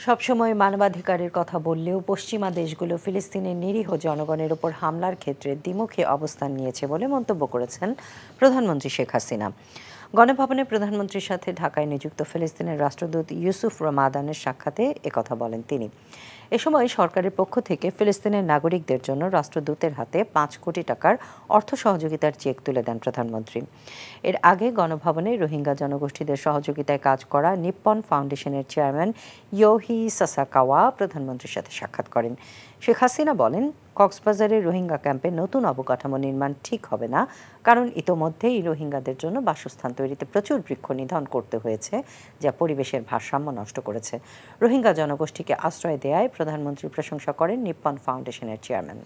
সবসময় মানবাধিকারের কথা বললেও পশ্চিমা দেশগুলো ফিলিস্তিনের নিরীহ জনগণের উপর হামলার ক্ষেত্রে দ্বিমুখী অবস্থান নিয়েছে বলে মন্তব্য করেছেন প্রধানমন্ত্রী শেখ হাসিনা। গণভবনে প্রধানমন্ত্রীর সাথে ঢাকায় নিযুক্ত ফিলিস্তিনের রাষ্ট্রদূত ইউসুফ রমাদানের সাক্ষাতে একথা বলেন তিনি। এ সময় সরকারের পক্ষ থেকে ফিলিস্তিনের নাগরিকদের জন্য রাষ্ট্রদূতের হাতে ৫ কোটি টাকার অর্থ সহযোগিতার চেক তুলে দেন প্রধানমন্ত্রী। এর আগে গণভবনে রোহিঙ্গা জনগোষ্ঠীদের সহযোগিতায় কাজ করা নিপ্পন ফাউন্ডেশনের চেয়ারম্যান ইয়োহি সাসাকাওয়া প্রধানমন্ত্রীর সাথে সাক্ষাৎ করেন। শেখ হাসিনা বলেন, কক্সবাজারের রোহিঙ্গা ক্যাম্পে নতুন অবকাঠামো নির্মাণ ঠিক হবে না, কারণ ইতোমধ্যেই রোহিঙ্গাদের জন্য বাসস্থান তৈরিতে প্রচুর বৃক্ষ নিধন করতে হয়েছে, যা পরিবেশের ভারসাম্য নষ্ট করেছে। রোহিঙ্গা জনগোষ্ঠীকে আশ্রয় দেয়ায় প্রধানমন্ত্রী প্রশংসা করেন নিপ্পন ফাউন্ডেশনের চেয়ারম্যান।